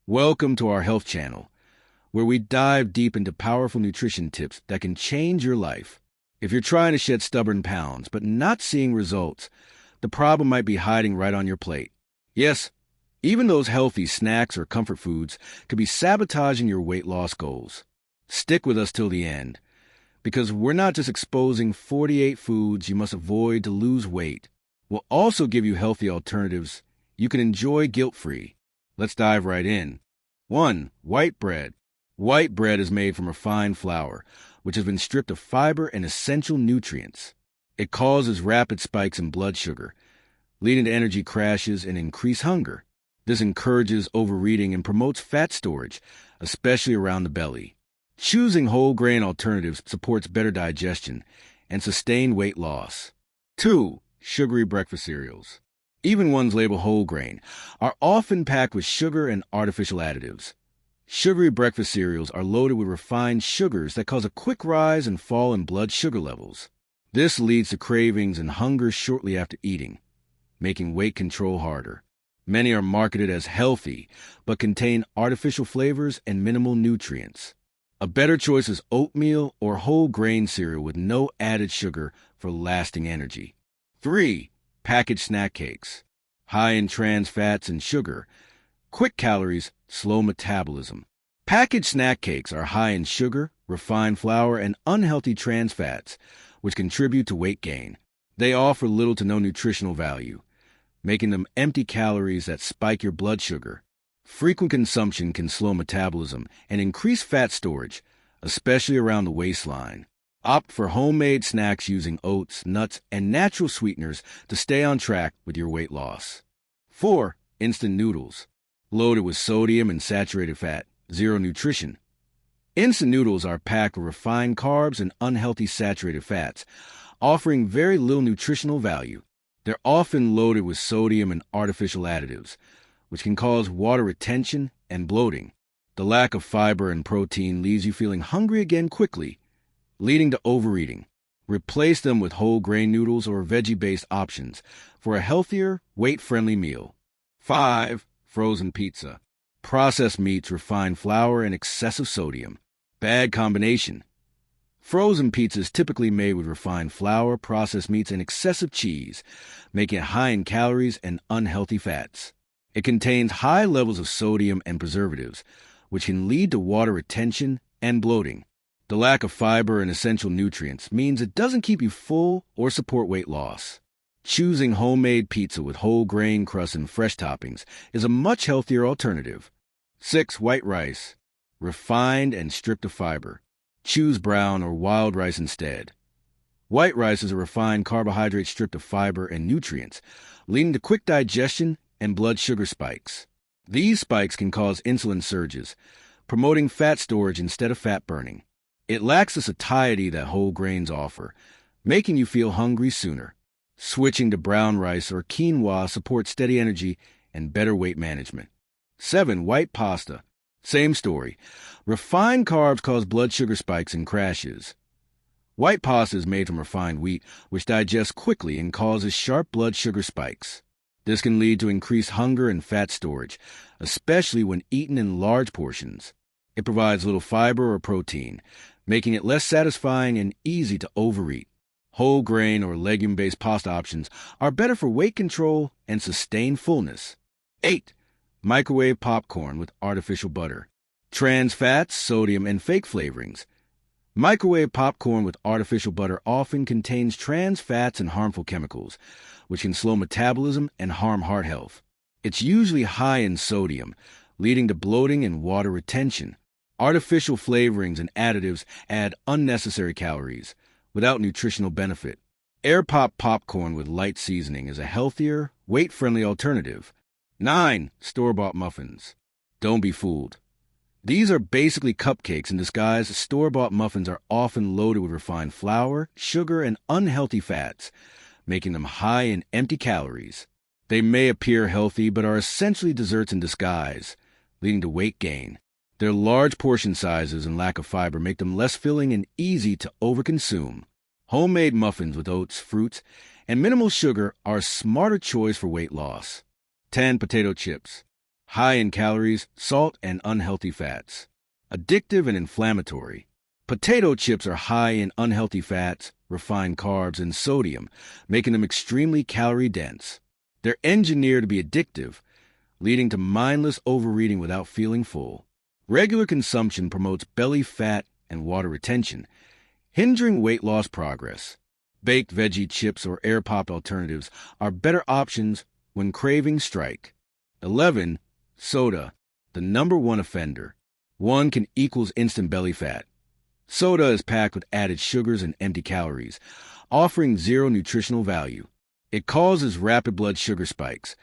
Welcome to our health channel, where we dive deep into powerful nutrition tips that can change your life. If you're trying to shed stubborn pounds but not seeing results, the problem might be hiding right on your plate. Yes, even those healthy snacks or comfort foods could be sabotaging your weight loss goals. Stick with us till the end, because we're not just exposing 48 foods you must avoid to lose weight. We'll also give you healthy alternatives you can enjoy guilt-free. Let's dive right in. 1. White bread. White bread is made from refined flour, which has been stripped of fiber and essential nutrients. It causes rapid spikes in blood sugar, leading to energy crashes and increased hunger. This encourages overeating and promotes fat storage, especially around the belly. Choosing whole grain alternatives supports better digestion and sustained weight loss. 2. Sugary breakfast cereals. Even ones labeled whole grain are often packed with sugar and artificial additives. Sugary breakfast cereals are loaded with refined sugars that cause a quick rise and fall in blood sugar levels. This leads to cravings and hunger shortly after eating, making weight control harder. Many are marketed as healthy, but contain artificial flavors and minimal nutrients. A better choice is oatmeal or whole grain cereal with no added sugar for lasting energy. 3. Packaged snack cakes. High in trans fats and sugar. Quick calories, slow metabolism. Packaged snack cakes are high in sugar, refined flour, and unhealthy trans fats, which contribute to weight gain. They offer little to no nutritional value, making them empty calories that spike your blood sugar. Frequent consumption can slow metabolism and increase fat storage, especially around the waistline. Opt for homemade snacks using oats, nuts, and natural sweeteners to stay on track with your weight loss. 4. Instant noodles. Loaded with sodium and saturated fat, zero nutrition. Instant noodles are packed with refined carbs and unhealthy saturated fats, offering very little nutritional value. They're often loaded with sodium and artificial additives, which can cause water retention and bloating. The lack of fiber and protein leaves you feeling hungry again quickly, leading to overeating. Replace them with whole grain noodles or veggie-based options for a healthier, weight-friendly meal. 5. Frozen pizza. Processed meats, refined flour, and excessive sodium. Bad combination. Frozen pizza is typically made with refined flour, processed meats, and excessive cheese, making it high in calories and unhealthy fats. It contains high levels of sodium and preservatives, which can lead to water retention and bloating. The lack of fiber and essential nutrients means it doesn't keep you full or support weight loss. Choosing homemade pizza with whole grain crust and fresh toppings is a much healthier alternative. 6. White rice. Refined and stripped of fiber. Choose brown or wild rice instead. White rice is a refined carbohydrate stripped of fiber and nutrients, leading to quick digestion and blood sugar spikes. These spikes can cause insulin surges, promoting fat storage instead of fat burning. It lacks the satiety that whole grains offer, making you feel hungry sooner. Switching to brown rice or quinoa supports steady energy and better weight management. 7. White pasta. Same story. Refined carbs cause blood sugar spikes and crashes. White pasta is made from refined wheat, which digests quickly and causes sharp blood sugar spikes. This can lead to increased hunger and fat storage, especially when eaten in large portions. It provides little fiber or protein, making it less satisfying and easy to overeat. Whole grain or legume-based pasta options are better for weight control and sustained fullness. 8. Microwave popcorn with artificial butter. Trans fats, sodium, and fake flavorings. Microwave popcorn with artificial butter often contains trans fats and harmful chemicals, which can slow metabolism and harm heart health. It's usually high in sodium, leading to bloating and water retention. Artificial flavorings and additives add unnecessary calories without nutritional benefit. Air-pop popcorn with light seasoning is a healthier, weight-friendly alternative. 9. Store-bought muffins. Don't be fooled. These are basically cupcakes in disguise. Store-bought muffins are often loaded with refined flour, sugar, and unhealthy fats, making them high in empty calories. They may appear healthy, but are essentially desserts in disguise, leading to weight gain. Their large portion sizes and lack of fiber make them less filling and easy to overconsume. Homemade muffins with oats, fruits, and minimal sugar are a smarter choice for weight loss. 10. Potato chips. high in calories, salt, and unhealthy fats. Addictive and inflammatory. Potato chips are high in unhealthy fats, refined carbs, and sodium, making them extremely calorie-dense. They're engineered to be addictive, leading to mindless overeating without feeling full. Regular consumption promotes belly fat and water retention, hindering weight loss progress. Baked veggie chips or air-popped alternatives are better options when cravings strike. 11. Soda, the number one offender. One can equals instant belly fat. Soda is packed with added sugars and empty calories, offering zero nutritional value. It causes rapid blood sugar spikes,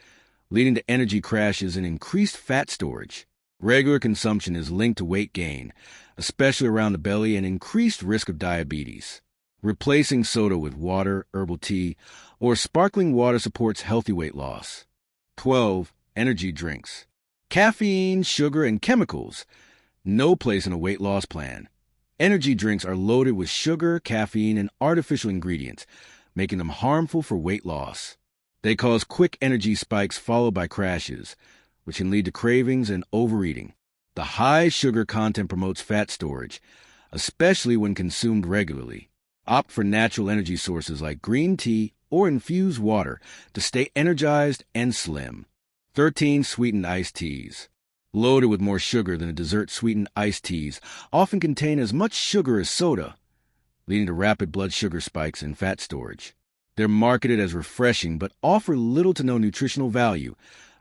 leading to energy crashes and increased fat storage. Regular consumption is linked to weight gain, especially around the belly, and increased risk of diabetes. Replacing soda with water, herbal tea, or sparkling water supports healthy weight loss. 12. Energy drinks. Caffeine, sugar, and chemicals. No place in a weight loss plan. Energy drinks are loaded with sugar, caffeine, and artificial ingredients, making them harmful for weight loss. They cause quick energy spikes followed by crashes, which can lead to cravings and overeating. The high sugar content promotes fat storage, especially when consumed regularly. Opt for natural energy sources like green tea or infused water to stay energized and slim. 13. Sweetened iced teas. Loaded with more sugar than a dessert-sweetened iced teas, often contain as much sugar as soda, leading to rapid blood sugar spikes and fat storage. They're marketed as refreshing but offer little to no nutritional value,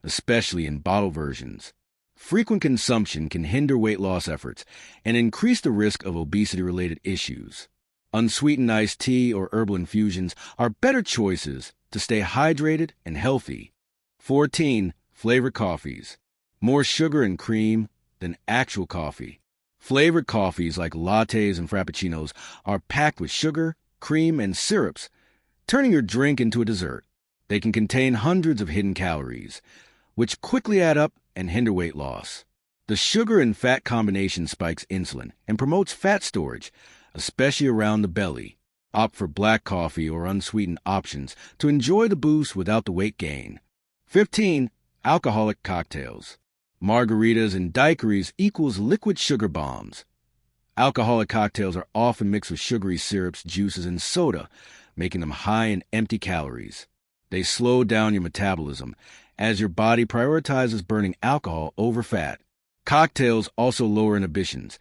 especially in bottle versions. Frequent consumption can hinder weight loss efforts and increase the risk of obesity-related issues. Unsweetened iced tea or herbal infusions are better choices to stay hydrated and healthy. 14. Flavored coffees. More sugar and cream than actual coffee. Flavored coffees like lattes and frappuccinos are packed with sugar, cream, and syrups, turning your drink into a dessert. They can contain hundreds of hidden calories, which quickly add up and hinder weight loss. The sugar and fat combination spikes insulin and promotes fat storage, especially around the belly. Opt for black coffee or unsweetened options to enjoy the boost without the weight gain. 15. Alcoholic cocktails. Margaritas and daiquiris equals liquid sugar bombs. Alcoholic cocktails are often mixed with sugary syrups, juices, and soda, making them high in empty calories. They slow down your metabolism as your body prioritizes burning alcohol over fat. Cocktails also lower inhibitions,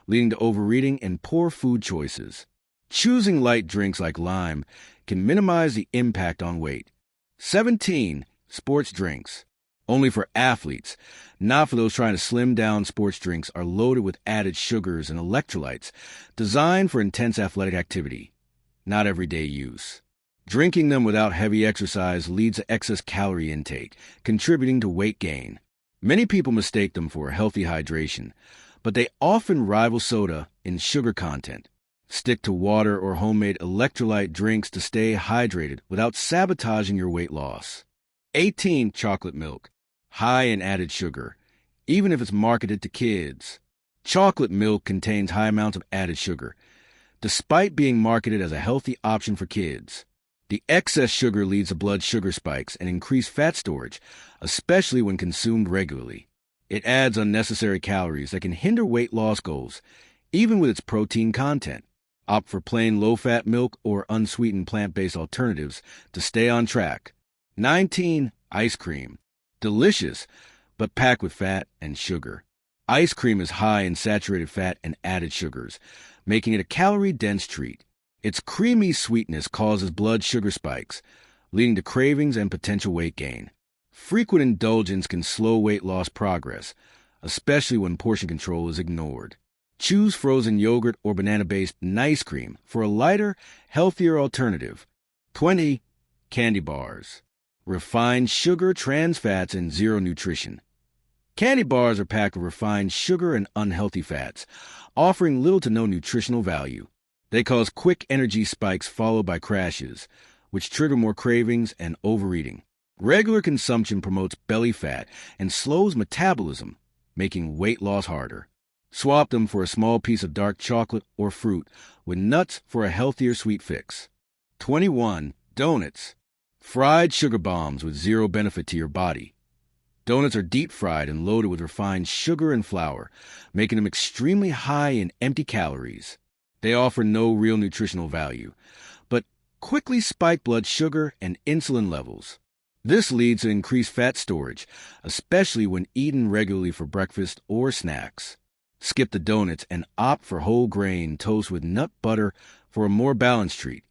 leading to overeating and poor food choices. Choosing light drinks like lime can minimize the impact on weight. 17. Sports drinks. Only for athletes, not for those trying to slim down. Sports drinks are loaded with added sugars and electrolytes, designed for intense athletic activity, not everyday use. Drinking them without heavy exercise leads to excess calorie intake, contributing to weight gain. Many people mistake them for healthy hydration, but they often rival soda in sugar content. Stick to water or homemade electrolyte drinks to stay hydrated without sabotaging your weight loss. 18. Chocolate milk. High in added sugar, even if it's marketed to kids. Chocolate milk contains high amounts of added sugar, despite being marketed as a healthy option for kids. The excess sugar leads to blood sugar spikes and increased fat storage, especially when consumed regularly. It adds unnecessary calories that can hinder weight loss goals, even with its protein content. Opt for plain low-fat milk or unsweetened plant-based alternatives to stay on track. 19. Ice cream. Delicious, but packed with fat and sugar. Ice cream is high in saturated fat and added sugars, making it a calorie-dense treat. Its creamy sweetness causes blood sugar spikes, leading to cravings and potential weight gain. Frequent indulgence can slow weight loss progress, especially when portion control is ignored. Choose frozen yogurt or banana-based ice cream for a lighter, healthier alternative. 20. Candy bars. Refined sugar, trans fats, and zero nutrition. Candy bars are packed with refined sugar and unhealthy fats, offering little to no nutritional value. They cause quick energy spikes followed by crashes, which trigger more cravings and overeating. Regular consumption promotes belly fat and slows metabolism, making weight loss harder. Swap them for a small piece of dark chocolate or fruit with nuts for a healthier sweet fix. 21. Donuts. Fried sugar bombs with zero benefit to your body. Donuts are deep fried and loaded with refined sugar and flour, making them extremely high in empty calories. They offer no real nutritional value, but quickly spike blood sugar and insulin levels. This leads to increased fat storage, especially when eaten regularly for breakfast or snacks. Skip the donuts and opt for whole grain toast with nut butter for a more balanced treat.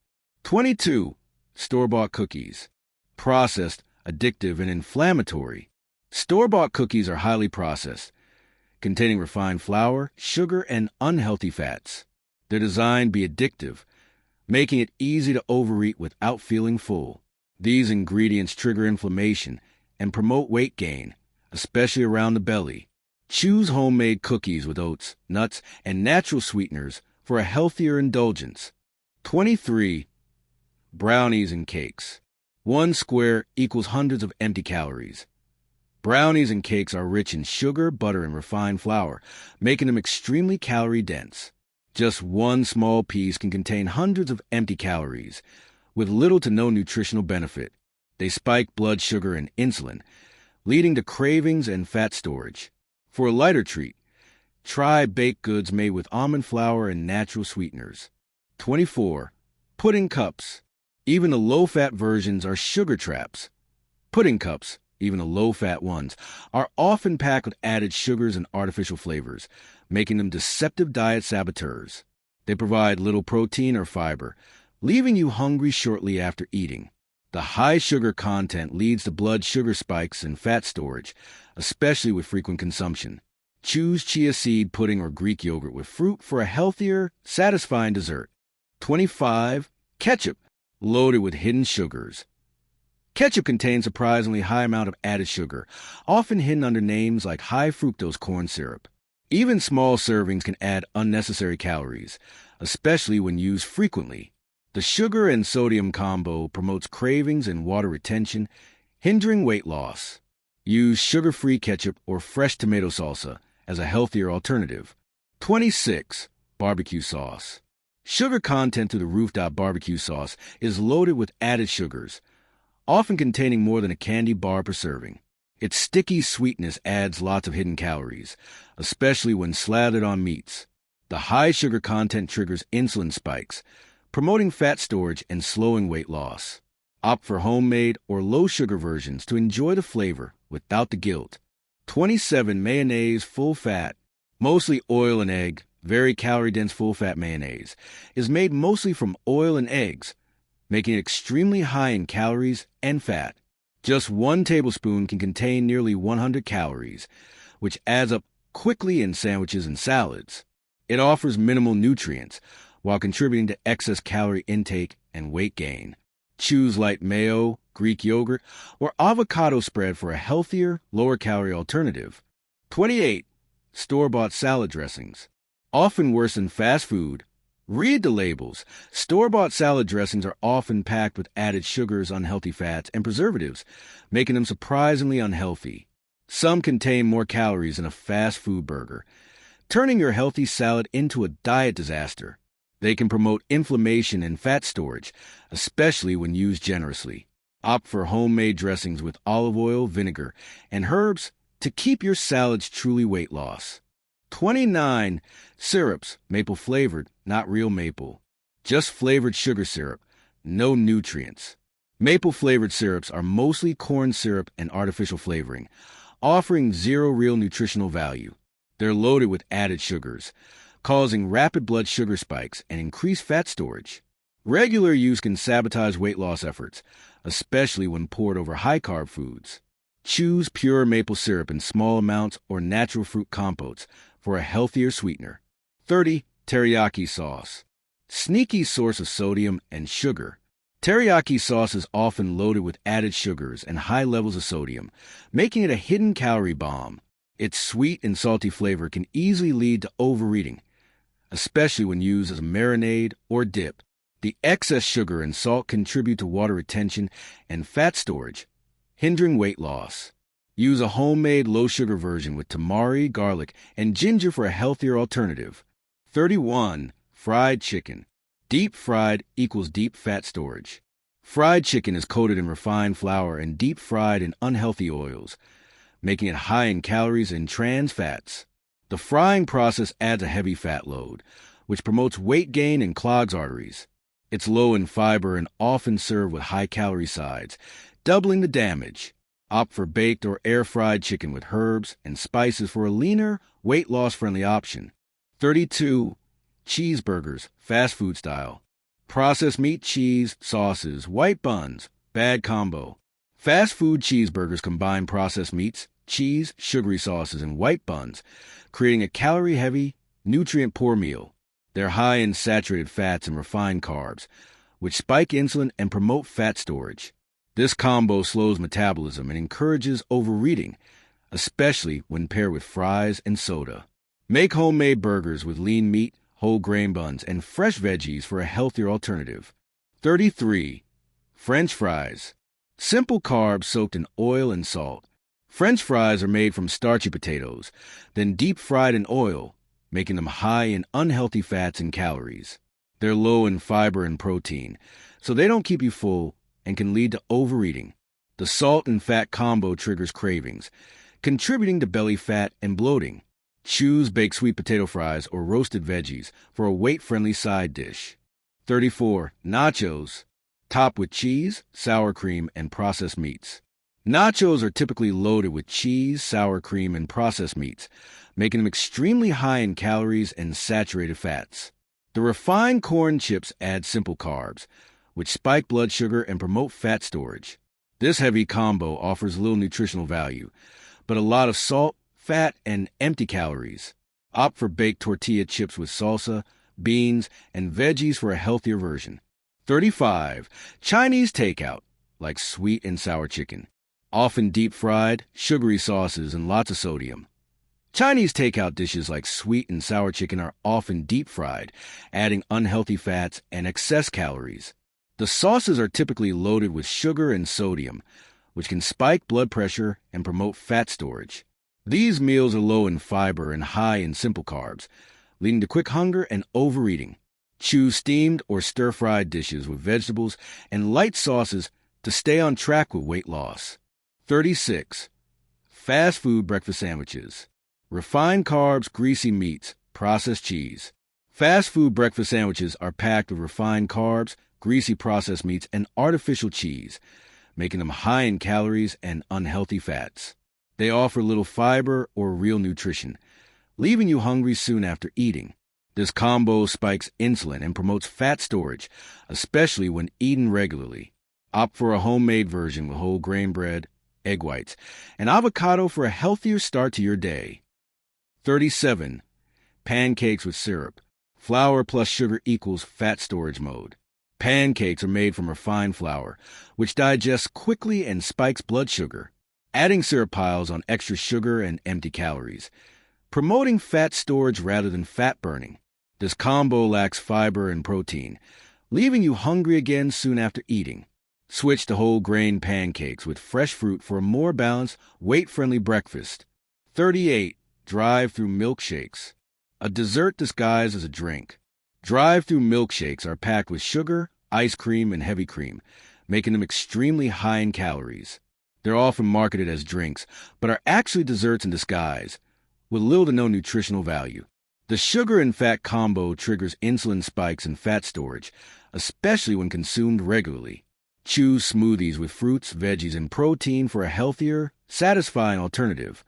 22. Store-bought cookies. Processed, addictive, and inflammatory. Store-bought cookies are highly processed, containing refined flour, sugar, and unhealthy fats. They're designed to be addictive, making it easy to overeat without feeling full. These ingredients trigger inflammation and promote weight gain, especially around the belly. Choose homemade cookies with oats, nuts, and natural sweeteners for a healthier indulgence. 23. Brownies and cakes. One square equals hundreds of empty calories. Brownies and cakes are rich in sugar, butter, and refined flour, making them extremely calorie-dense. Just one small piece can contain hundreds of empty calories, with little to no nutritional benefit. They spike blood sugar and insulin, leading to cravings and fat storage. For a lighter treat, try baked goods made with almond flour and natural sweeteners. 24. Pudding cups. Even the low-fat versions are sugar traps. Pudding cups, even the low-fat ones, are often packed with added sugars and artificial flavors, making them deceptive diet saboteurs. They provide little protein or fiber, leaving you hungry shortly after eating. The high sugar content leads to blood sugar spikes and fat storage, especially with frequent consumption. Choose chia seed pudding or Greek yogurt with fruit for a healthier, satisfying dessert. 25. Ketchup, loaded with hidden sugars. Ketchup contains a surprisingly high amount of added sugar, often hidden under names like high fructose corn syrup. Even small servings can add unnecessary calories, especially when used frequently. The sugar and sodium combo promotes cravings and water retention, hindering weight loss. Use sugar-free ketchup or fresh tomato salsa as a healthier alternative. 26. Barbecue sauce. Sugar content through the rooftop barbecue sauce is loaded with added sugars, often containing more than a candy bar per serving. Its sticky sweetness adds lots of hidden calories, especially when slathered on meats. The high sugar content triggers insulin spikes, promoting fat storage and slowing weight loss. Opt for homemade or low-sugar versions to enjoy the flavor without the guilt. 27. Mayonnaise full fat. Mostly oil and egg, very calorie-dense full-fat mayonnaise is made mostly from oil and eggs, making it extremely high in calories and fat. Just 1 tablespoon can contain nearly 100 calories, which adds up quickly in sandwiches and salads. It offers minimal nutrients, while contributing to excess calorie intake and weight gain. Choose light mayo, Greek yogurt, or avocado spread for a healthier, lower-calorie alternative. 28. Store-bought salad dressings. Often worse than fast food. Read the labels. Store-bought salad dressings are often packed with added sugars, unhealthy fats, and preservatives, making them surprisingly unhealthy. Some contain more calories than a fast food burger, turning your healthy salad into a diet disaster. They can promote inflammation and fat storage, especially when used generously. Opt for homemade dressings with olive oil, vinegar, and herbs to keep your salads truly weight loss. 29. Syrups, maple flavored, not real maple. Just flavored sugar syrup, no nutrients. Maple flavored syrups are mostly corn syrup and artificial flavoring, offering zero real nutritional value. They're loaded with added sugars, causing rapid blood sugar spikes and increased fat storage. Regular use can sabotage weight loss efforts, especially when poured over high-carb foods. Choose pure maple syrup in small amounts or natural fruit compotes for a healthier sweetener. 30. Teriyaki sauce. Sneaky source of sodium and sugar. Teriyaki sauce is often loaded with added sugars and high levels of sodium, making it a hidden calorie bomb. Its sweet and salty flavor can easily lead to overeating, especially when used as a marinade or dip. The excess sugar and salt contribute to water retention and fat storage, hindering weight loss. Use a homemade low-sugar version with tamari, garlic, and ginger for a healthier alternative. 31. Fried chicken. Deep fried equals deep fat storage. Fried chicken is coated in refined flour and deep fried in unhealthy oils, making it high in calories and trans fats. The frying process adds a heavy fat load, which promotes weight gain and clogs arteries. It's low in fiber and often served with high-calorie sides, doubling the damage. Opt for baked or air-fried chicken with herbs and spices for a leaner, weight-loss-friendly option. 32. Cheeseburgers, fast food style. Processed meat, cheese, sauces, white buns, bad combo. Fast food cheeseburgers combine processed meats, cheese, sugary sauces, and white buns, creating a calorie-heavy, nutrient-poor meal. They're high in saturated fats and refined carbs, which spike insulin and promote fat storage. This combo slows metabolism and encourages overeating, especially when paired with fries and soda. Make homemade burgers with lean meat, whole grain buns, and fresh veggies for a healthier alternative. 33. French fries. Simple carbs soaked in oil and salt. French fries are made from starchy potatoes, then deep fried in oil, making them high in unhealthy fats and calories. They're low in fiber and protein, so they don't keep you full and can lead to overeating. The salt and fat combo triggers cravings, contributing to belly fat and bloating. Choose baked sweet potato fries or roasted veggies for a weight-friendly side dish. 34. Nachos. Topped with cheese, sour cream, and processed meats. Nachos are typically loaded with cheese, sour cream, and processed meats, making them extremely high in calories and saturated fats. The refined corn chips add simple carbs, which spike blood sugar and promote fat storage. This heavy combo offers little nutritional value, but a lot of salt, fat, and empty calories. Opt for baked tortilla chips with salsa, beans, and veggies for a healthier version. 35. Chinese takeout, like sweet and sour chicken. Often deep-fried, sugary sauces, and lots of sodium. Chinese takeout dishes like sweet and sour chicken are often deep-fried, adding unhealthy fats and excess calories. The sauces are typically loaded with sugar and sodium, which can spike blood pressure and promote fat storage. These meals are low in fiber and high in simple carbs, leading to quick hunger and overeating. Choose steamed or stir-fried dishes with vegetables and light sauces to stay on track with weight loss. 36. Fast food breakfast sandwiches. Refined carbs, greasy meats, processed cheese. Fast food breakfast sandwiches are packed with refined carbs, greasy processed meats, and artificial cheese, making them high in calories and unhealthy fats. They offer little fiber or real nutrition, leaving you hungry soon after eating. This combo spikes insulin and promotes fat storage, especially when eaten regularly. Opt for a homemade version with whole grain bread, egg whites, and avocado for a healthier start to your day. 37. Pancakes with syrup. Flour plus sugar equals fat storage mode. Pancakes are made from refined flour, which digests quickly and spikes blood sugar. Adding syrup piles on extra sugar and empty calories, promoting fat storage rather than fat burning. This combo lacks fiber and protein, leaving you hungry again soon after eating. Switch to whole grain pancakes with fresh fruit for a more balanced, weight-friendly breakfast. 38. Drive-through milkshakes. A dessert disguised as a drink. Drive-through milkshakes are packed with sugar, ice cream, and heavy cream, making them extremely high in calories. They're often marketed as drinks, but are actually desserts in disguise, with little to no nutritional value. The sugar and fat combo triggers insulin spikes and fat storage, especially when consumed regularly. Choose smoothies with fruits, veggies, and protein for a healthier, satisfying alternative.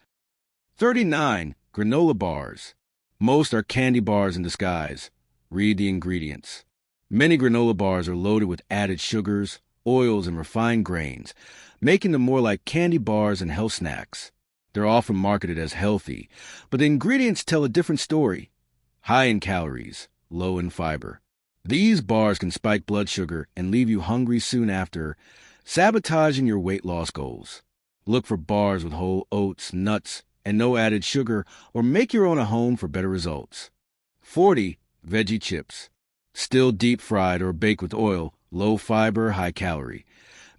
39. Granola bars. Most are candy bars in disguise. Read the ingredients. Many granola bars are loaded with added sugars, oils, and refined grains, making them more like candy bars and health snacks. They're often marketed as healthy, but the ingredients tell a different story. High in calories, low in fiber. These bars can spike blood sugar and leave you hungry soon after, sabotaging your weight loss goals. Look for bars with whole oats, nuts, and no added sugar, or make your own at home for better results. 40. Veggie chips. Still deep fried or baked with oil, low fiber, high calorie.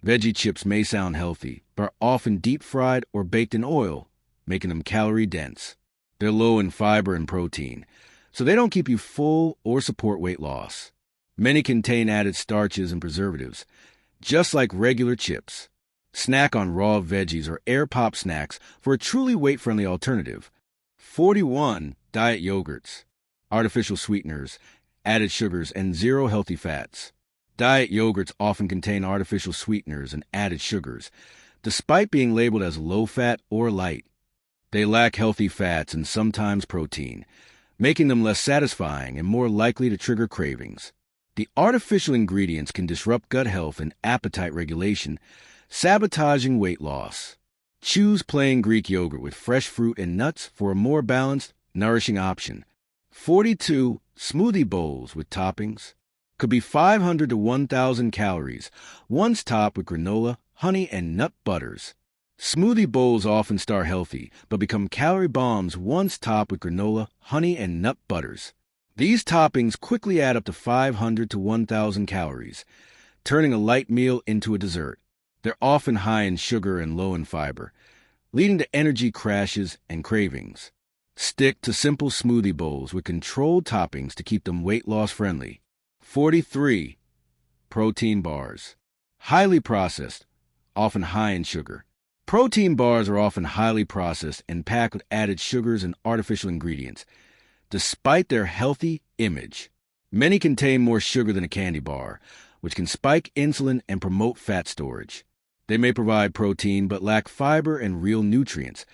Veggie chips may sound healthy, but are often deep fried or baked in oil, making them calorie dense. They're low in fiber and protein, so they don't keep you full or support weight loss. Many contain added starches and preservatives, just like regular chips. Snack on raw veggies or air pop snacks for a truly weight-friendly alternative. 41. Diet yogurts. Artificial sweeteners, added sugars, and zero healthy fats. Diet yogurts often contain artificial sweeteners and added sugars, despite being labeled as low-fat or light. They lack healthy fats and sometimes protein, making them less satisfying and more likely to trigger cravings. The artificial ingredients can disrupt gut health and appetite regulation, sabotaging weight loss. Choose plain Greek yogurt with fresh fruit and nuts for a more balanced, nourishing option. 42. Smoothie bowls with toppings. Could be 500 to 1,000 calories, once topped with granola, honey, and nut butters. Smoothie bowls often start healthy, but become calorie bombs once topped with granola, honey, and nut butters. These toppings quickly add up to 500 to 1,000 calories, turning a light meal into a dessert. They're often high in sugar and low in fiber, leading to energy crashes and cravings. Stick to simple smoothie bowls with controlled toppings to keep them weight loss friendly. 43. Protein bars. Highly processed, often high in sugar. Protein bars are often highly processed and packed with added sugars and artificial ingredients. Despite their healthy image, many contain more sugar than a candy bar, which can spike insulin and promote fat storage. They may provide protein but lack fiber and real nutrients,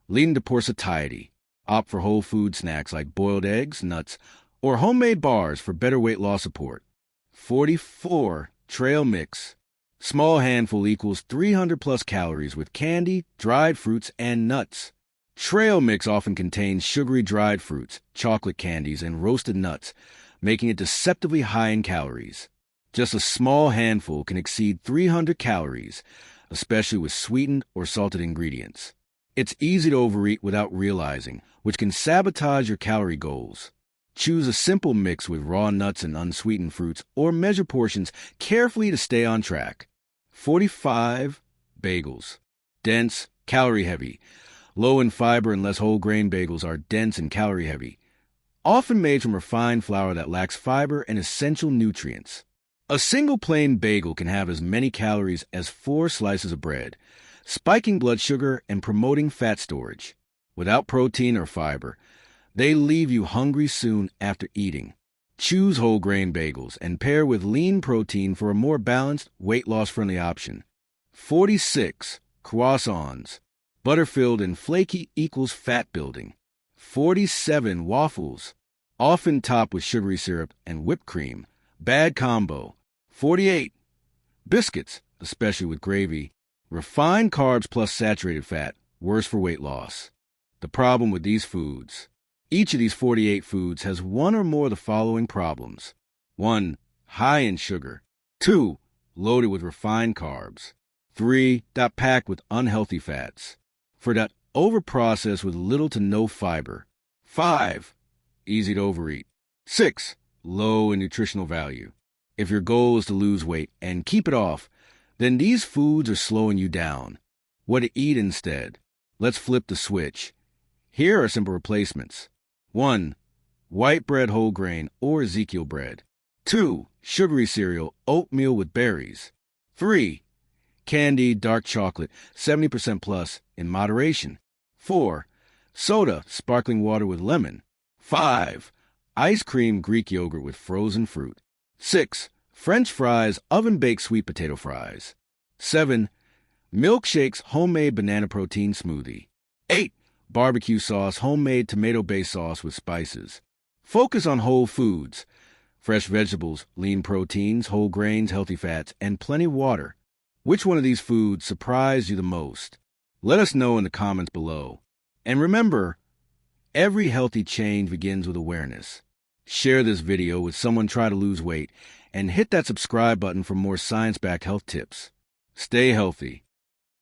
leading to poor satiety. Opt for whole food snacks like boiled eggs, nuts, or homemade bars for better weight loss support. 44. Trail mix. Small handful equals 300 plus calories with candy, dried fruits, and nuts. Trail mix often contains sugary dried fruits, chocolate candies, and roasted nuts, making it deceptively high in calories. Just a small handful can exceed 300 calories, especially with sweetened or salted ingredients. It's easy to overeat without realizing, which can sabotage your calorie goals. Choose a simple mix with raw nuts and unsweetened fruits, or measure portions carefully to stay on track. 45. Bagels. Dense, calorie-heavy. Low in fiber and less whole grain bagels are dense and calorie-heavy, often made from refined flour that lacks fiber and essential nutrients. A single plain bagel can have as many calories as 4 slices of bread, spiking blood sugar and promoting fat storage. Without protein or fiber, they leave you hungry soon after eating. Choose whole grain bagels and pair with lean protein for a more balanced, weight loss-friendly option. 46. Croissants. Butter-filled and flaky equals fat building. 47. Waffles. Often topped with sugary syrup and whipped cream. Bad combo. 48. Biscuits, especially with gravy. Refined carbs plus saturated fat, worse for weight loss. The problem with these foods. Each of these 48 foods has one or more of the following problems. 1. High in sugar. 2. Loaded with refined carbs. 3. Packed with unhealthy fats. 4. Overprocessed with little to no fiber. 5. Easy to overeat. 6. Low in nutritional value. If your goal is to lose weight and keep it off, then these foods are slowing you down. What to eat instead? Let's flip the switch. Here are simple replacements. 1. White bread whole grain or Ezekiel bread. 2. Sugary cereal, oatmeal with berries. 3. Candy, dark chocolate, 70% plus, in moderation. 4. Soda, sparkling water with lemon. 5. Ice cream Greek yogurt with frozen fruit. 6. French fries, oven-baked sweet potato fries. 7. Milkshakes, homemade banana protein smoothie. 8. Barbecue sauce, homemade tomato-based sauce with spices. Focus on whole foods, fresh vegetables, lean proteins, whole grains, healthy fats, and plenty of water. Which one of these foods surprised you the most? Let us know in the comments below. And remember, every healthy change begins with awareness. Share this video with someone trying to lose weight, and hit that subscribe button for more science-backed health tips. Stay healthy.